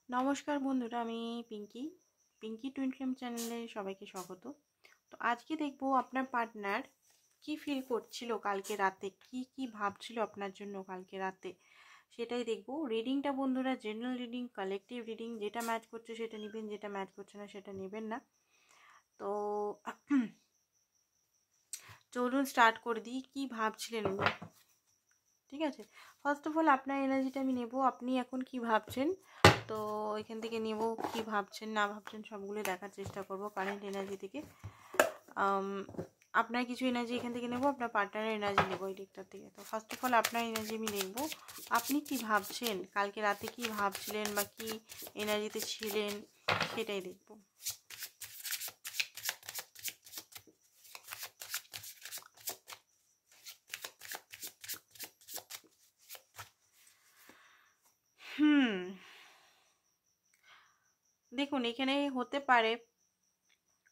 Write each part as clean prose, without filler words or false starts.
নমস্কার বন্ধুরা, আমি পিঙ্কি টুইন ফ্লেম চ্যানেলে সবাইকে স্বাগত। তো আজকে দেখবো আপনার পার্টনার কি ফিল করছিল কালকে রাতে, কি ভাবছিল আপনার জন্য কালকে রাতে, সেটাই দেখবো। রিডিংটা বন্ধুরা জেনারেল রিডিং, কালেকটিভ রিডিং, যেটা ম্যাচ করছে সেটা নেবেন, যেটা ম্যাচ করছে না সেটা নেবেন না। তো চলুন স্টার্ট করে দিই। কি ভাবছিলেন উনি, ঠিক আছে? ফার্স্ট অফ অল আপনার এনার্জিটা আমি নেব, আপনি এখন কি ভাবছেন। তো এখান থেকে নেব কি ভাবছেন না ভাবছেন সবগুলো দেখার চেষ্টা করব কারেন্ট এনার্জি থেকে। আপনার কিছু এনার্জি এখান থেকে নেব, আপনার পার্টনারের এনার্জি নেব এই দিকটার থেকে। তো ফার্স্ট অফ অল আপনার এনার্জি আমি দেখব, আপনি কি ভাবছেন কালকে রাতে, কি ভাবছিলেন বা কি এনার্জিতে ছিলেন সেটাই দেখব। দেখুন, এখানে হতে পারে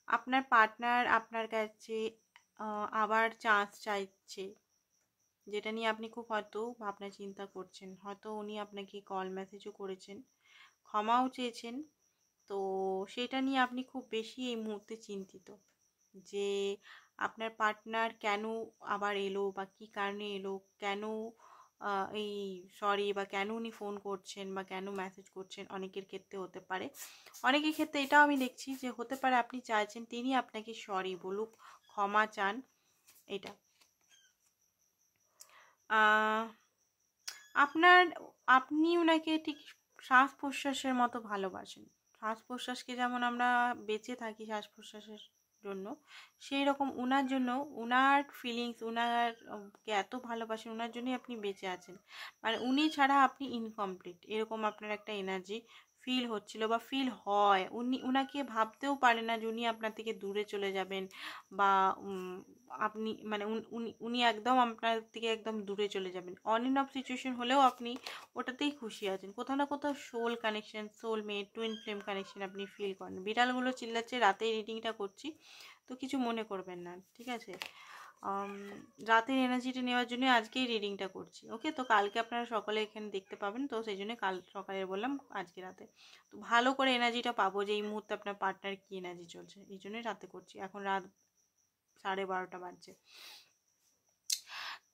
আপনার পার্টনার আপনার কাছে আবার চান্স চাইছে, যেটা নিয়ে আপনি খুব হয়তো ভাবনা চিন্তা করছেন। হয়তো উনি আপনাকে কল মেসেজও করেছেন, ক্ষমাও চেয়েছেন। তো সেটা নিয়ে আপনি খুব বেশি এই মুহূর্তে চিন্তিত যে আপনার পার্টনার কেন আবার এলো বা কী কারণে এলো, কেন এই সরি বা কেন উনি ফোন করছেন বা কেন মেসেজ করছেন। অনেকের ক্ষেত্রে হতে পারে, অনেকের ক্ষেত্রে এটাও আমি দেখছি যে হতে পারে আপনি চাইছেন তিনি আপনাকে সরি বলুক, ক্ষমা চান। এটা আপনার আপনি ওনাকে ঠিক শ্বাস প্রশ্বাসের মতো ভালোবাসেন। শ্বাস প্রশ্বাসকে যেমন আমরা বেঁচে থাকি শ্বাস প্রশ্বাসের জন্য, সেই রকম ওনার জন্য, ওনার ফিলিংস, ওনারকে এত ভালোবাসেন, ওনার জন্যই আপনি বেঁচে আছেন। মানে উনি ছাড়া আপনি ইনকমপ্লিট, এরকম আপনার একটা এনার্জি ফিল হচ্ছিল বা ফিল হয়। উনাকে ভাবতেও পারে না যে উনি আপনার থেকে দূরে চলে যাবেন বা আপনি মানে উনি একদম আপনার থেকে একদম দূরে চলে যাবেন। অন এন্ড অফ সিচুয়েশন হলেও আপনি ওটাতেই খুশি আছেন। কোথাও না কোথাও soul connection, soulmate, twin flame connection আপনি ফিল করেন। বিড়ালগুলো চিল্লাচ্ছে, রাতে রিডিংটা করছি, তো কিছু মনে করবেন না, ঠিক আছে? রাতের এনার্জিটা নেওয়ার জন্য আজকেই রিডিংটা করছি, ওকে? তো কালকে আপনারা সকালে এখানে দেখতে পাবেন, তো সেই জন্য কাল সকালে বললাম আজকে রাতে। তো ভালো করে এনার্জিটা পাবো যে এই মুহূর্তে আপনার পার্টনার কী এনার্জি চলছে, এই জন্যই রাতে করছি। এখন রাত 12:30 বাজছে।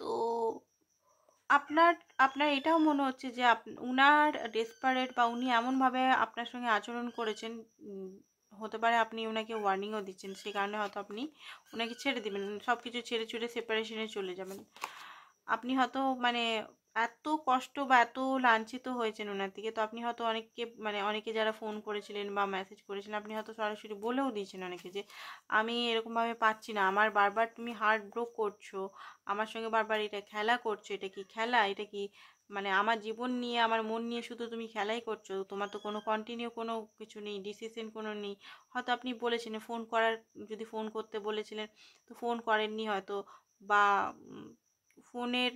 তো আপনার আপনার এটাও মনে হচ্ছে যে উনার ডেসপারেট বা উনি এমনভাবে আপনার সঙ্গে আচরণ করেছেন, হতে পারে আপনি ওনাকে ওয়ার্নিংও দিচ্ছেন, সেই কারণে হয়তো আপনি ওনাকে ছেড়ে দিবেন, সব কিছু ছেড়ে ছুড়ে সেপারেশনে চলে যাবেন। আপনি হয়তো মানে এত কষ্ট বা এত লাঞ্ছিত হয়েছেন ওনার থেকে, তো আপনি হয়তো অনেকে যারা ফোন করেছিলেন বা মেসেজ করেছিলেন, আপনি হয়তো সরাসরি বলেও দিয়েছেন অনেকে যে আমি এরকমভাবে পাচ্ছি না, আমার বারবার তুমি হার্ট ব্রোক করছো, আমার সঙ্গে বারবার এটা খেলা করছো, এটা কি খেলা, এটা কি মানে আমার জীবন নিয়ে, আমার মন নিয়ে শুধু তুমি খেলাই করছো, তোমার তো কোনো কন্টিনিউ কোনো কিছু নেই, ডিসিশন কোনো নেই। হয়তো আপনি বলেছিলেন ফোন করার, যদি ফোন করতে বলেছিলেন তো ফোন করেননি হয়তো, বা ফোনের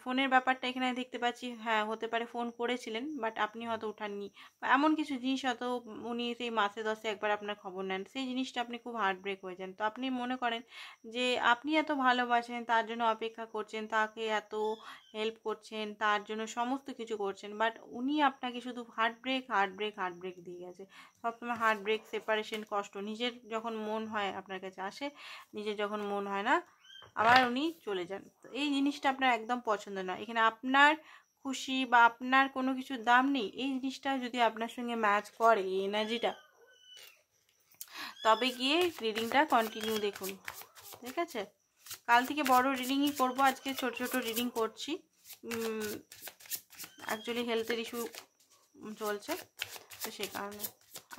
ফোনের ব্যাপারটা এখানে দেখতে পাচ্ছি, হ্যাঁ হতে পারে ফোন করেছিলেন বাট আপনি হয়তো উঠাননি, বা এমন কিছু জিনিস হয়তো উনি সেই মাসে 10-এ একবার আপনার খবর নেন, সেই জিনিসটা আপনি খুব হার্ট ব্রেক হয়ে যান। তো আপনি মনে করেন যে আপনি এত ভালোবাসেন, তার জন্য অপেক্ষা করছেন, তাকে এত হেল্প করছেন, তার জন্য সমস্ত কিছু করছেন, বাট উনি আপনাকে শুধু হার্ট ব্রেক দিয়ে গেছে। সবসময় হার্ট ব্রেক, সেপারেশন, কষ্ট। নিজের যখন মন হয় আপনার কাছে আসে, নিজের যখন মন হয় না আবার উনি চলে যান। তো এই জিনিসটা আপনার একদম পছন্দ না। এখানে আপনার খুশি বা আপনার কোনো কিছুর দাম নেই, এই জিনিসটা যদি আপনার সঙ্গে ম্যাচ করে এই এনার্জিটা, তবে গিয়ে রিডিংটা কন্টিনিউ দেখুন, ঠিক আছে? কাল থেকে বড় রিডিংই করব, আজকে ছোট ছোট রিডিং করছি। অ্যাকচুয়ালি হেলথের ইস্যু চলছে, তো সেই কারণে।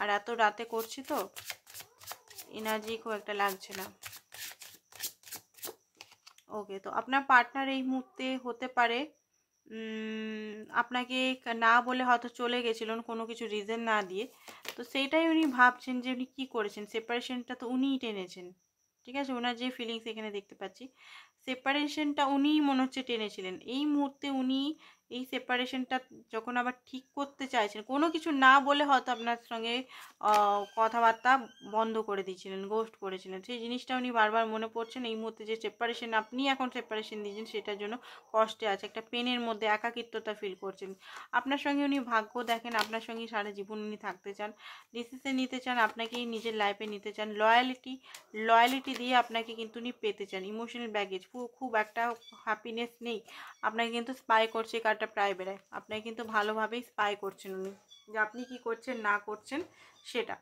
আর এত রাতে করছি তো এনার্জি খুব একটা লাগছে না। ওকে, তো আপনার পার্টনার এই মুহূর্তে হতে পারে আপনাকে না বলে হয়তো চলে গেছিলেন কোনো কিছু রিজন না দিয়ে। তো সেইটাই উনি ভাবছেন যে উনি কী করেছেন, সেপারেশনটা তো উনিই টেনেছেন, ঠিক আছে? ওনার যে ফিলিংস এখানে দেখতে পাচ্ছি, সেপারেশনটা উনিই মনে হচ্ছে টেনেছিলেন। এই মুহূর্তে উনি এই সেপারেশনটা যখন আবার ঠিক করতে চাইছেন, কোনো কিছু না বলে হয়তো আপনার সঙ্গে কথাবার্তা বন্ধ করে দিয়েছিলেন, গোস্ট করেছিলেন, সেই জিনিসটা উনি বারবার মনে পড়ছেন। এই মুহূর্তে যে সেপারেশন আপনি এখন সেপারেশন দিয়েছেন সেটার জন্য কষ্টে আছে, একটা পেনের মধ্যে একাকিত্বতা ফিল করছেন। আপনার সঙ্গে উনি ভাগ্য দেখেন, আপনার সঙ্গে সারা জীবন উনি থাকতে চান, ডিসিশন নিতে চান, আপনাকেই নিজের লাইফে নিতে চান, লয়ালিটি দিয়ে আপনাকে কিন্তু উনি পেতে চান। ইমোশনাল ব্যাগেজ, খুব একটা হ্যাপিনেস নেই, আপনাকে কিন্তু স্পাই করছে কার্ডটা প্রাইভেট, আপনাকে কিন্তু ভালোভাবেই স্পাই করছেন উনি, যে আপনি কি করছেন না করছেন সেটা।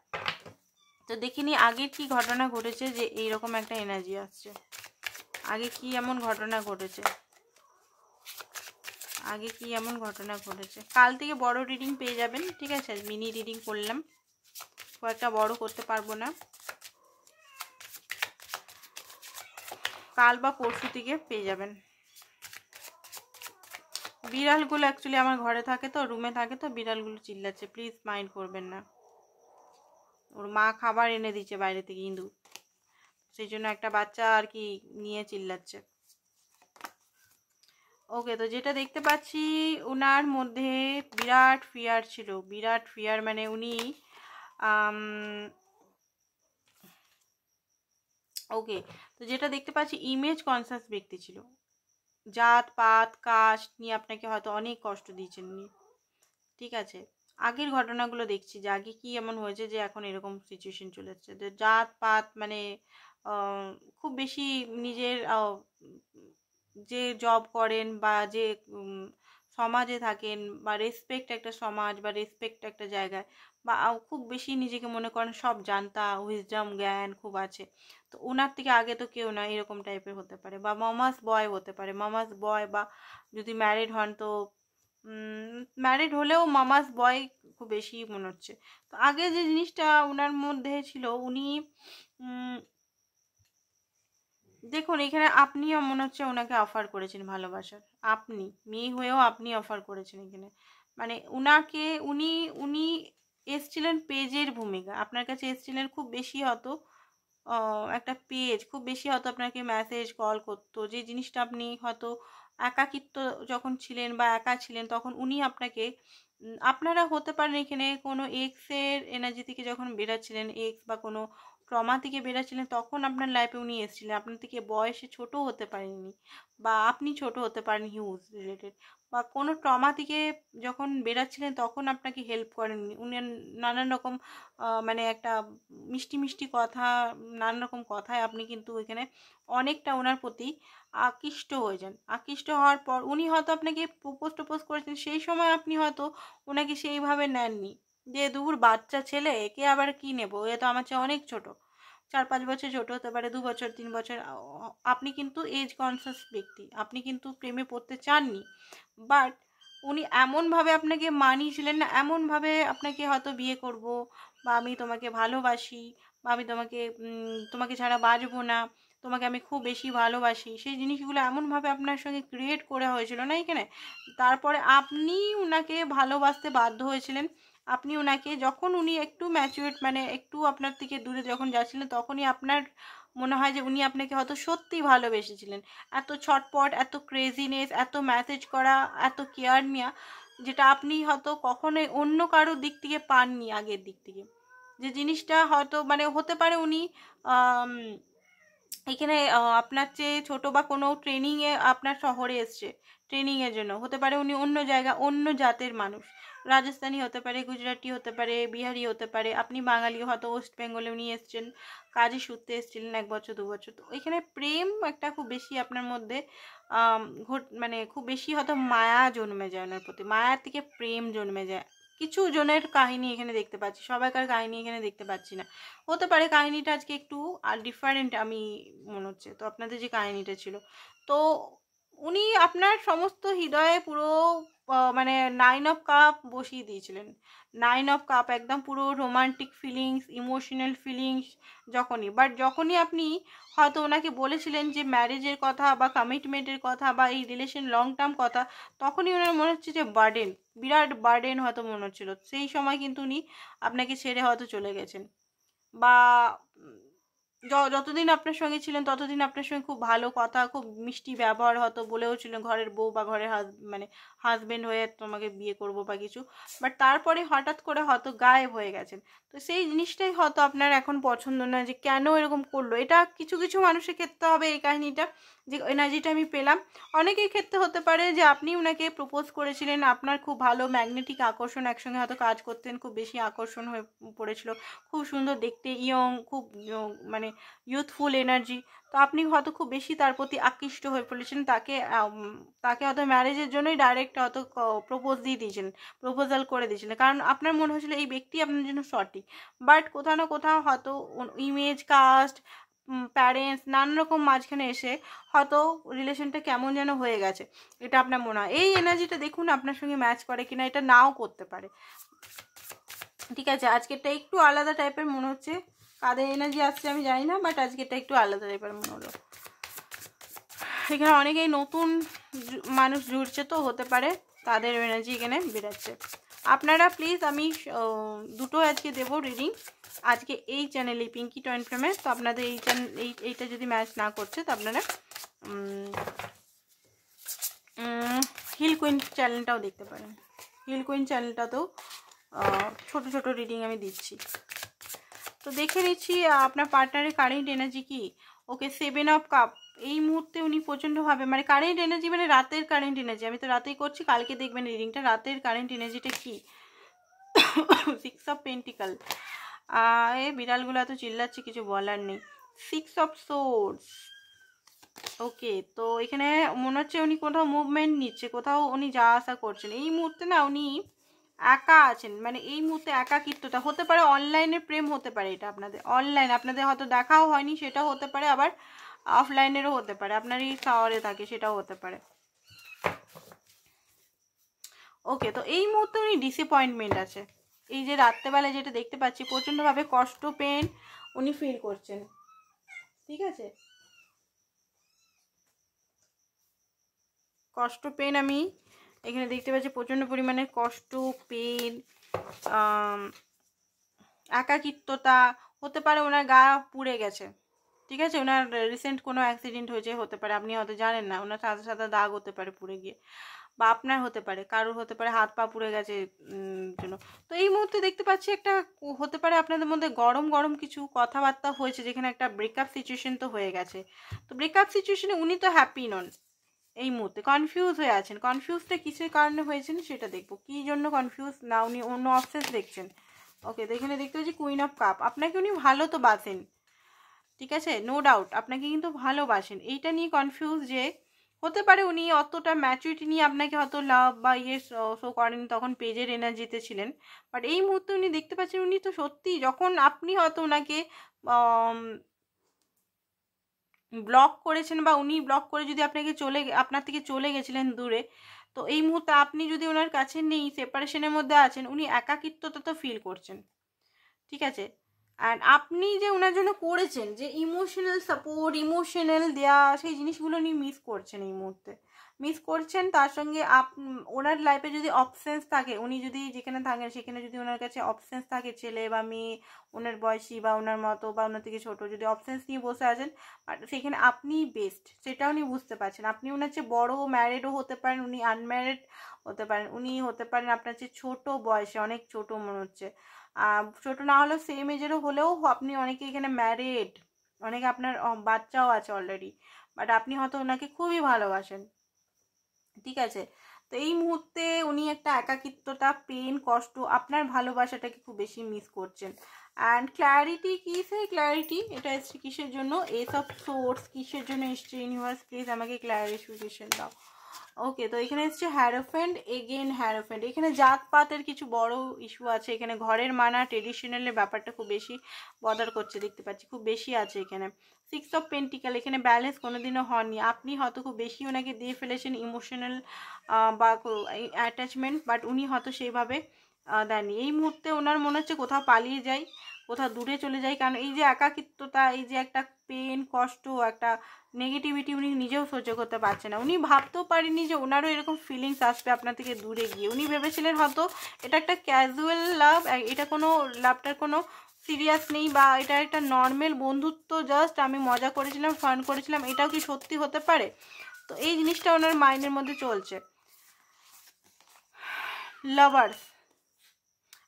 তো দেখিনি আগের কি ঘটনা ঘটেছে যে এইরকম একটা এনার্জি আসছে, আগে কি এমন ঘটনা ঘটেছে, আগে কি এমন ঘটনা ঘটেছে। কাল থেকে বড় রিডিং পেয়ে যাবেন, ঠিক আছে, মিনি রিডিং করলাম, খুব একটা বড় করতে পারবো না, কাল বা পরশু থেকে পেয়ে যাবেন। বিড়ালগুলো অ্যাকচুয়ালি আমার ঘরে থাকে তো, রুমে থাকে তো, বিড়ালগুলো চিল্লাচ্ছে, প্লিজ মাইন্ড করবেন না। ওর মা খাবার এনে দিচ্ছে বাইরে থেকে, ইঁদুর, সেই জন্য একটা বাচ্চা আর কি নিয়ে চিল্লাচ্ছে। ওকে, তো যেটা দেখতে পাচ্ছি ওনার মধ্যে বিরাট ফিয়ার ছিল, বিরাট ফিয়ার, মানে উনি ওকে, তো যেটা দেখতে পাচ্ছি ইমেজ কনসাস ব্যক্তি ছিল, জাত পাত কাস্ট নিয়ে আপনাকে হয়তো অনেক কষ্ট দিয়েছেন উনি, ঠিক আছে। আগের ঘটনাগুলো দেখছি যে আগে কি এমন হয়েছে যে এখন এরকম সিচুয়েশন চলে যাচ্ছে, যে জাত পাত মানে খুব বেশি নিজের যে জব করেন বা যে সমাজে থাকেন, বা রেসপেক্ট একটা সমাজ বা রেসপেক্ট একটা জায়গায়, বা খুব বেশি নিজেকে মনে করেন সব জানতা, উইজডম জ্ঞান খুব আছে। তো ওনার থেকে আগে তো কেউ না এরকম টাইপের হতে পারে, বা মামাস বয় হতে পারে, মামাস বয়, বা যদি ম্যারিড হন তো ম্যারিড হলেও মামাস বয় খুব বেশি মনে হচ্ছে। তো আগে যে জিনিসটা ওনার মধ্যে ছিল, উনি দেখুন এখানে আপনিও মনে হচ্ছে ওনাকে অফার করেছেন ভালোবাসার, আপনি মেয়ে হয়েও আপনি অফার করেছেন এখানে, মানে উনাকে উনি উনি এসছিলেন পেজের ভূমিকা, আপনার কাছে এসছিলেন খুব বেশি হয়তো একটা পেজ, খুব বেশি হয়তো আপনাকে মেসেজ কল করতো, যে জিনিসটা আপনি হয়তো একাকিত্ব যখন ছিলেন বা একা ছিলেন তখন উনি আপনাকে আপনারা হতে পারেন এখানে কোনো এক্সের এনার্জি থেকে যখন বেরাচ্ছিলেন, এক্স বা কোনো ট্রমা থেকে বেরাচ্ছিলেন, তখন আপনার লাইফে উনি এসেছিলেন, আপনার থেকে বয়সে ছোট হতে পারেননি, বা আপনি ছোট হতে পারেন হিউজ রিলেটেড, বা কোনো ট্রমা থেকে যখন বেরাচ্ছিলেন তখন আপনাকে হেল্প করেননি উনি, নানান রকম মানে একটা মিষ্টি মিষ্টি কথা, নানান রকম কথায় আপনি কিন্তু এখানে অনেকটা ওনার প্রতি আকৃষ্ট হয়ে যান। আকৃষ্ট হওয়ার পর উনি হয়তো আপনাকে প্রপোজ করেছেন, সেই সময় আপনি হয়তো ওনাকে সেইভাবে নেননি, যে দূর বাচ্চা ছেলে, একে আবার কি নেব, এ তো আমার চেয়ে অনেক ছোট, 4-5 বছর ছোট হতে পারে, 2 বছর 3 বছর। আপনি কিন্তু এজ কনসাস ব্যক্তি, আপনি কিন্তু প্রেমে পড়তে চাননি, বাট উনি এমনভাবে আপনাকে মানিয়েছিলেন না, এমনভাবে আপনাকে হয়তো বিয়ে করব, বা আমি তোমাকে ভালোবাসি, বা আমি তোমাকে তোমাকে ছাড়া বাঁচবো না, তোমাকে আমি খুব বেশি ভালোবাসি, সেই জিনিসগুলো এমনভাবে আপনার সঙ্গে ক্রিয়েট করা হয়েছিল না এখানে। তারপরে আপনি উনাকে ভালোবাসতে বাধ্য হয়েছিলেন, আপনি ওনাকে যখন উনি একটু ম্যাচিউরড মানে একটু আপনার থেকে দূরে যখন যাচ্ছিলেন, তখনই আপনার মনে হয় যে উনি আপনাকে হয়তো সত্যিই ভালোবেসেছিলেন। এত ছটপট, এত ক্রেজিনেস, এত মেসেজ করা, এত কেয়ার নেওয়া, যেটা আপনি হয়তো কখনোই অন্য কারোর দিক থেকে পাননি আগের দিক থেকে। যে জিনিসটা হয়তো মানে হতে পারে উনি এখানে আপনার চেয়ে ছোট, বা কোনো ট্রেনিংয়ে আপনার শহরে এসছে ট্রেনিংয়ের জন্য, হতে পারে উনি অন্য জায়গা অন্য জাতের মানুষ, রাজস্থানী হতে পারে, গুজরাটি হতে পারে, বিহারি হতে পারে, আপনি বাঙালি, হয়তো ওয়েস্ট বেঙ্গলে উনি এসছেন, কাজে সূত্রে এসেছিলেন 1 বছর 2 বছর। তো এখানে প্রেম একটা খুব বেশি আপনার মধ্যে মানে খুব বেশি হয়তো মায়া জন্মে যায় ওনার প্রতি, মায়ার থেকে প্রেম জন্মে যায়। কিছু জনের কাহিনী এখানে দেখতে পাচ্ছি, সবাইকার কাহিনী এখানে দেখতে পাচ্ছি না, হতে পারে কাহিনীটা আজকে একটু আর ডিফারেন্ট আমি মনে হচ্ছে। তো আপনাদের যে কাহিনীটা ছিল, তো উনি আপনার সমস্ত হৃদয়ে পুরো মানে 9 অফ কাপ বসিয়ে দিয়েছিলেন, 9 অফ কাপ একদম পুরো রোমান্টিক ফিলিংস, ইমোশনাল ফিলিংস, যখনই আপনি হয়তো ওনাকে বলেছিলেন যে ম্যারেজের কথা বা কমিটমেন্টের কথা বা এই রিলেশন লং টার্ম কথা, তখনই ওনার মনে হচ্ছে যে বার্ডেন, বিরাট বার্ডেন হয়তো মনে হচ্ছিল, সেই সময় কিন্তু উনি আপনাকে ছেড়ে হয়তো চলে গেছেন, বা যতদিন আপনার সঙ্গে ছিলেন ততদিন আপনার সঙ্গে খুব ভালো কথা, খুব মিষ্টি ব্যবহার হতো, বলেও ছিলেন ঘরের বউ বা ঘরের মানে হাজবেন্ড হয়ে তোমাকে বিয়ে করব বা কিছু। বাট তারপরে হঠাৎ করে হয়তো গায়েব হয়ে গেছেন। তো সেই জিনিসটাই হয়তো আপনার এখন পছন্দ না, যে কেন এরকম করলো। এটা কিছু কিছু মানুষের ক্ষেত্রে হবে এই কাহিনীটা, যে এনার্জিটা আমি পেলাম। অনেকের ক্ষেত্রে হতে পারে যে আপনি ওনাকে প্রপোজ করেছিলেন, আপনার খুব ভালো ম্যাগনেটিক আকর্ষণ, একসঙ্গে হয়তো কাজ করতেন, খুব বেশি আকর্ষণ হয়ে পড়েছিল, খুব সুন্দর দেখতে, ইয়ং, খুব মানে ইউথফুল এনার্জি। তো আপনি হয়তো খুব বেশি তার প্রতি আকৃষ্ট হয়ে পড়েছেন, তাকে হয়তো ম্যারেজের জন্যই ডাইরেক্ট হয়তো প্রপোজ দিয়ে দিয়েছিলেন, প্রপোজাল করে দিয়েছিলেন, কারণ আপনার মনে হয়েছিল এই ব্যক্তি আপনার জন্য সঠিক। বাট কোথাও না কোথাও হয়তো ইমেজ, কাস্ট, প্যারেন্টস নানান রকম মাঝখানে এসে হয়তো রিলেশনটা কেমন যেন হয়ে গেছে, এটা আপনার মনে হয়। এই এনার্জিটা দেখুন আপনার সঙ্গে ম্যাচ করে কিনা, এটা নাও করতে পারে। ঠিক আছে, আজকেরটা একটু আলাদা টাইপের মনে হচ্ছে, কাদের এনার্জি আসছে আমি জানি না, বাট আজকেরটা একটু আলাদা টাইপের মনে হলো। এখানে অনেকেই নতুন মানুষ জুড়ছে, তো হতে পারে তাদের এনার্জি এখানে বেরাচ্ছে। আপনারা প্লিজ, আমি দুটো আজকে দেবো রিডিং আজকে এই চ্যানেলে পিঙ্কি টয়েন ফ্রেমে। তো আপনাদের এইটা যদি ম্যাচ না করছে তো আপনারা হিল কুইন চ্যানেলটাও দেখতে পারেন। হিল কুইন চ্যানেলটাতেও ছোট ছোট রিডিং আমি দিচ্ছি। তো দেখে নিচ্ছি আপনার পার্টনারের কারেন্ট এনার্জি কি। ওকে, 7 অফ কাপ। এই মুহূর্তে উনি প্রচণ্ডভাবে, মানে কারেন্ট এনার্জি মানে রাতের কারেন্ট এনার্জি, আমি তো রাতেই করছি, কালকে দেখবেন রিডিংটা, রাতের কারেন্ট এনার্জিটা কি। 6 অফ পেন্টিকাল। এই বিড়ালগুলো এত চিল্লাচ্ছে, কিছু বলার নেই। 6 অফ সোর্ডস। ওকে, তো এখানে মনে হচ্ছে উনি কোথাও মুভমেন্ট নিচ্ছে, কোথাও উনি যাওয়া আসা করছেন। এই মুহূর্তে না উনি একা আছেন, মানে এই মুহূর্তে একাকিত্বতা হতে পারে, অনলাইনে প্রেম হতে পারে, এটা আপনাদের অনলাইন, আপনাদের হয়তো দেখাও হয়নি সেটাও হতে পারে, আবার অফলাইনেরও হতে পারে, আপনার এই শহরে থাকে সেটাও হতে পারে। ওকে, তো এই মুহূর্তে উনি ডিসঅ্যাপয়েন্টমেন্ট আছে। এই যে রাত্রেবেলায় যেটা দেখতে পাচ্ছি, প্রচণ্ডভাবে কষ্ট, পেন উনি ফিল করছেন। ঠিক আছে, কষ্ট, পেন আমি এখানে দেখতে পাচ্ছি, প্রচণ্ড পরিমাণে কষ্ট, পেন, একাকিত্বতা হতে পারে, ওনার গা পুড়ে গেছে। ঠিক আছে, ওনার রিসেন্ট কোনো অ্যাক্সিডেন্ট হয়েছে, হতে পারে, আপনি হয়তো জানেন না, ওনার সাদা সাদা দাগ হতে পারে পুড়ে গিয়ে, বা আপনার হতে পারে, কারোর হতে পারে হাত পা পুড়ে গেছে জন্য। তো এই মুহূর্তে দেখতে পাচ্ছি একটা হতে পারে আপনাদের মধ্যে গরম গরম কিছু কথাবার্তা হয়েছে, যেখানে একটা ব্রেকআপ সিচুয়েশন তো হয়ে গেছে। তো ব্রেকআপ সিচুয়েশনে উনি তো হ্যাপি নন, এই মুহূর্তে কনফিউজ হয়ে আছেন। কনফিউজটা কিসের কারণে হয়েছেন সেটা দেখবো, কী জন্য কনফিউজ, না উনি অন্য অপশানস দেখছেন। ওকে, তো এখানে দেখতে পাচ্ছি কুইন অফ কাপ। আপনাকে উনি ভালো তো বাসেন, ঠিক আছে, নো ডাউট আপনাকে কিন্তু ভালোবাসেন। এইটা নিয়ে কনফিউজ, যে হতে পারে উনি অতটা ম্যাচুরিটি নিয়ে আপনাকে হয়তো লাভ বা শো করেন, তখন পেজের এনার্জিতে ছিলেন। বাট এই মুহূর্তে উনি দেখতে পাচ্ছেন, উনি তো সত্যি, যখন আপনি হয়তো ওনাকে ব্লক করেছেন, বা উনি ব্লক করে যদি আপনার থেকে চলে গেছিলেন দূরে, তো এই মুহূর্তে আপনি যদি ওনার কাছে নেই, সেপারেশনের মধ্যে আছেন, উনি একাকিত্বতা তো ফিল করছেন। ঠিক আছে, অ্যান্ড আপনি যে ওনার জন্য করেছেন, যে ইমোশনাল সাপোর্ট, ইমোশনাল দেয়া, সেই জিনিসগুলো উনি মিস করছেন, এই মুহূর্তে মিস করছেন। তার সঙ্গে ওনার লাইফে যদি অপশানস থাকে, উনি যদি যেখানে থাকেন সেখানে যদি ওনার কাছে অপশানস থাকে, ছেলে বা মেয়ে, ওনার বয়সী বা ওনার মতো বা ওনার থেকে ছোটো, যদি অপশানস নিয়ে বসে আছেন, সেখানে আপনি বেস্ট, সেটা উনি বুঝতে পারছেন। আপনি ওনার চেয়ে বড়, ম্যারিডও হতে পারেন, উনি আনম্যারিড হতে পারেন, উনি হতে পারেন আপনার চেয়ে ছোটো বয়সে, অনেক ছোটো মনে হচ্ছে, ছোট না হলেও সেম এজেরও হলেও আপনি অনেকে এখানে ম্যারিড, অনেকে আপনার বাচ্চাও আছে অলরেডি, বাট আপনি হয়তো ওনাকে খুবই ভালোবাসেন। ঠিক আছে, তো এই মুহূর্তে উনি একটা একাকিত্বতা, পেন, কষ্ট, আপনার ভালোবাসাটাকে খুব বেশি মিস করছেন। অ্যান্ড ক্ল্যারিটি, কিসের ক্ল্যারিটি, এটা এসছে কিসের জন্য, এস অফ সোর্স, কিসের জন্য এসছে, ইউনিভার্স প্লিজ আমাকে ক্ল্যারিফিকেশন দাও। ওকে, তো এখানে এসছে হ্যারোফেন্ট, এগেন হ্যারোফেন্ট। এখানে জাতপাতের কিছু বড় ইস্যু আছে, এখানে ঘরের মানা, ট্রেডিশনালের ব্যাপারটা খুব বেশি বদার করছে, দেখতে পাচ্ছি খুব বেশি আছে এখানে। 6 অফ পেন্টিকাল, এখানে ব্যালেন্স কোনোদিনও হয়নি, আপনি হয়তো খুব বেশি ওনাকে দিয়ে ফেলেছেন ইমোশনাল বা অ্যাটাচমেন্ট, বাট উনি হয়তো সেইভাবে দেননি। এই মুহূর্তে ওনার মনে হচ্ছে কোথাও পালিয়ে যাই, কোথাও দূরে চলে যাই, কারণ এই যে একাকিত্বতা, এই যে একটা পেন, কষ্ট, একটা নেগেটিভিটি উনি নিজেও সহ্য করতে পারছে না। উনি ভাবতেও পারেনি যে ওনারও এরকম ফিলিংস আসবে আপনার থেকে দূরে গিয়ে। উনি ভেবেছিলেন হয়তো এটা একটা ক্যাজুয়াল লাভ, এটা কোনো লাভটার কোনো সিরিয়াস নেই, বা এটা একটা নর্মাল বন্ধুত্ব, জাস্ট আমি মজা করেছিলাম, ফান করেছিলাম, এটাও কি সত্যি হতে পারে? তো এই জিনিসটা ওনার মাইন্ডের মধ্যে চলছে। Lovers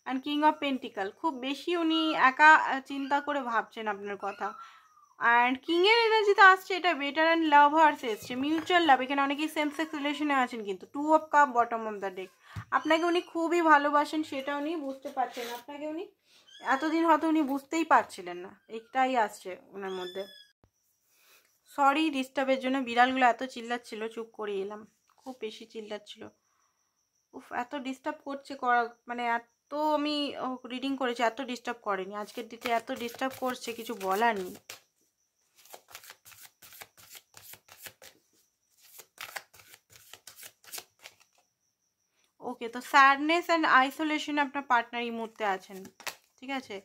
and king of pentacle, খুব বেশি উনি একা চিন্তা করে ভাবছেন আপনার কথা। অ্যান্ড কিংয়ের এনার্জিতে আসছে এটা বেটার অ্যান্ড লাভার্স এসছে, মিউচুয়াল লাভ। এখানে অনেকেই সেম সেক্স রিলেশনে আছেন, কিন্তু 2 of cup bottom of the deck. আপনাকে উনি খুবই ভালোবাসেন, সেটা উনি বুঝতে পারছেন। আপনাকে উনি এতদিন হয়তো উনি বুঝতেই পারছিলেন না, এটাই আসছে ওনার মধ্যে। সরি ডিস্টার্বের জন্য, বিড়ালগুলো এত চিল্লাচ্ছিল, চুপ করে এলাম, খুব বেশি চিল্লাচ্ছিল। উফ, এত ডিস্টার্ব করছে, করা মানে এত আমি রিডিং করেছি, এত ডিস্টার্ব করেনি, আজকের ডেটে এত ডিস্টার্ব করছে কিছু বলার নেই। ওকে, তো স্যাডনেস অ্যান্ড আইসোলেশন আপনার পার্টনার এই মুহূর্তে আছেন, ঠিক আছে।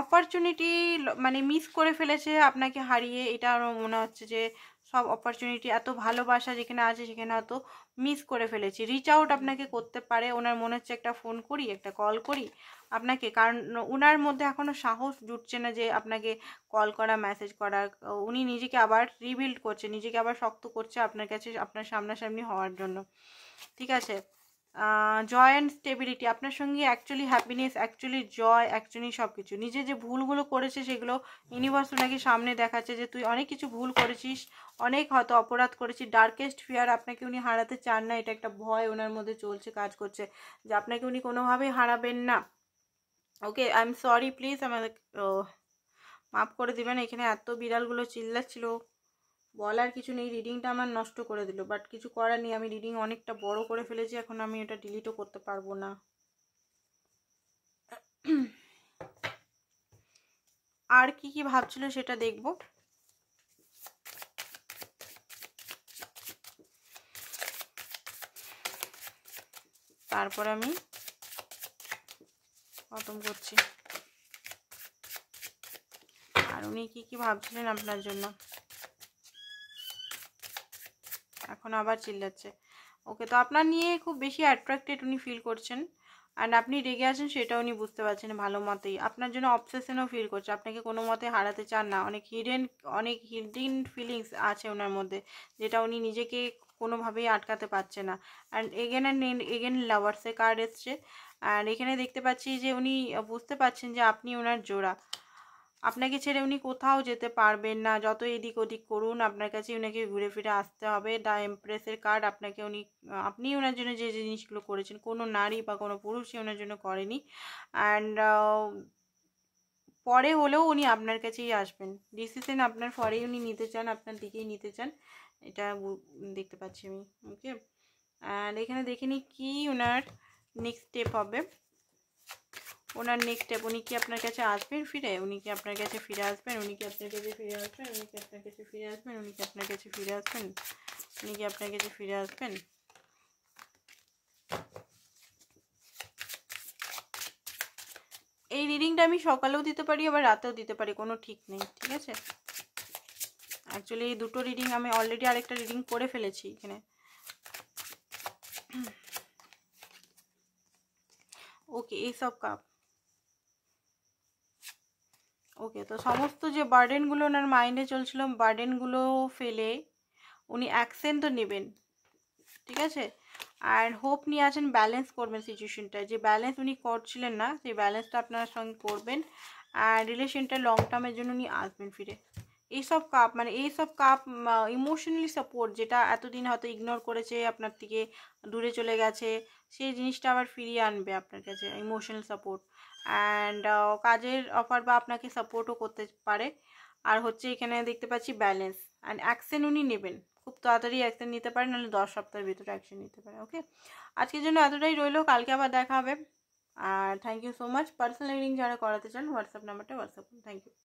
অপরচুনিটি মানে মিস করে ফেলেছে আপনাকে হারিয়ে, এটা আমার মনে হচ্ছে যে সব অপরচুনিটি, এত ভালোবাসা যেখানে আছে সেখানে হয়তো মিস করে ফেলেছি। রিচ আউট আপনাকে করতে পারে, ওনার মনে হচ্ছে একটা ফোন করি, একটা কল করি আপনাকে, কারণ ওনার মধ্যে এখনও সাহস জুটছে না যে আপনাকে কল করা, মেসেজ করা। উনি নিজেকে আবার রিবিল্ড করছে, নিজেকে আবার শক্ত করছে আপনার কাছে, আপনার সামনাসামনি হওয়ার জন্য, ঠিক আছে। জয় অ্যান্ড স্টেবিলিটি, আপনার সঙ্গে অ্যাকচুয়ালি হ্যাপিনেস, অ্যাকচুয়ালি জয়, অ্যাকচুয়ালি সব কিছু। নিজে যে ভুলগুলো করেছে সেগুলো ইউনিভার্স ওনাকে সামনে দেখাচ্ছে যে তুই অনেক কিছু ভুল করেছিস, অনেক হয়তো অপরাধ করেছিস। ডার্কেস্ট ফিয়ার, আপনাকে উনি হারাতে চান না, এটা একটা ভয় ওনার মধ্যে চলছে, কাজ করছে, যে আপনাকে উনি কোনোভাবেই হারাবেন না। ওকে, আই এম সরি, প্লিজ আমাদের মাফ করে দিবেন। এখানে এত বিড়ালগুলো চিল্লাচ্ছিল, বলার কিছু নেই, রিডিংটা আমার নষ্ট করে দিল, বাট কিছু করার নেই, আমি রিডিং অনেকটা বড় করে ফেলেছি, এখন আমি এটা ডিলিটও করতে পারবো না। আর কি কি ভাবছিল সেটা দেখব। তারপর আমি খতম করছি। আর উনি কি কি ভাবছিলেন আপনার জন্য, এখন আবার চিল্লাচ্ছে। ওকে, তো আপনার নিয়ে খুব বেশি অ্যাট্রাক্টেড উনি ফিল করছেন, অ্যান্ড আপনি রেগে আছেন সেটা উনি বুঝতে পারছেন ভালো মতেই। আপনার জন্য অবসেশনও ফিল করছে, আপনাকে কোনো মতে হারাতে চান না। অনেক হিডেন ফিলিংস আছে ওনার মধ্যে, যেটা উনি নিজেকে কোনোভাবেই আটকাতে পারছে না। অ্যান্ড এগেন লাভার্সের কার্ড এসছে, অ্যান্ড এখানে দেখতে পাচ্ছি যে উনি বুঝতে পারছেন যে আপনি ওনার জোড়া। আপনাকে ছেড়ে উনি কোথাও যেতে পারবেন না, যত এদিক ওদিক করুন আপনার কাছে উনাকে ঘুরে ফিরে আসতে হবে। দ্য এমপ্রেসের কার্ড, আপনাকে আপনি ওনার জন্য যে জিনিসগুলো করেছেন কোনো নারী বা কোনো পুরুষই ওনার জন্য করেনি। অ্যান্ড পরে হলেও উনি আপনার কাছেই আসবেন, ডিসিশন আপনার পরেই উনি নিতে চান, আপনার দিকেই নিতে চান, এটা দেখতে পাচ্ছি আমি। ওকে, অ্যান্ড এখানে দেখে নিই কি ওনার নেক্সট স্টেপ হবে। ওনার নেক্সট স্টেপ, উনি কি আপনার কাছে আসবেন ফিরে, উনি কি আপনার কাছে ফিরে আসবেন, উনি কি আপনার কাছে ফিরে আসবেন, উনি কি আপনার কাছে ফিরে আসবেন, উনি কি আপনার কাছে ফিরে আসবেন, উনি কি আপনার কাছে ফিরে আসবেন। এই রিডিংটা আমি সকালেও দিতে পারি, আবার রাতেও দিতে পারি, কোনো ঠিক নেই, ঠিক আছে। অ্যাকচুয়ালি এই দুটো রিডিং আমি অলরেডি আরেকটা রিডিং করে ফেলেছি এখানে। ওকে, এইসব কাপ। ওকে, তো সমস্ত যে বার্ডেনগুলো ওনার মাইন্ডে চলছিল, বার্ডেনগুলো ফেলে উনি অ্যাকশন তো নেবেন, ঠিক আছে। আর হোপ নিয়ে আছেন, ব্যালেন্স করবেন সিচুয়েশনটা, যে ব্যালেন্স উনি করছিলেন না সেই ব্যালেন্সটা আপনার সঙ্গে করবেন। আর রিলেশনটা লং টার্মের জন্য উনি আসবেন ফিরে। এইসব কাপ মানে এইসব কাপ ইমোশনালি সাপোর্ট, যেটা এতদিন হয়তো ইগনোর করেছে, আপনার থেকে দূরে চলে গেছে, সেই জিনিসটা আবার ফিরিয়ে আনবে আপনার কাছে, ইমোশনাল সাপোর্ট। অ্যান্ড কাজের অফার বা আপনাকে সাপোর্টও করতে পারে। আর হচ্ছে এখানে দেখতে পাচ্ছি ব্যালেন্স অ্যান্ড অ্যাকশন উনি নেবেন, খুব তাড়াতাড়ি অ্যাকশন নিতে পারেন, নাহলে 10 সপ্তাহের ভিতরে অ্যাকশন নিতে পারেন। ওকে, আজকের জন্য এতটাই রইলো, কালকে আবার দেখা হবে। আর thank you so much. Personal reading যারা করাতে চান হোয়াটসঅ্যাপ নাম্বারটা হোয়াটসঅ্যাপ করুন। Thank you.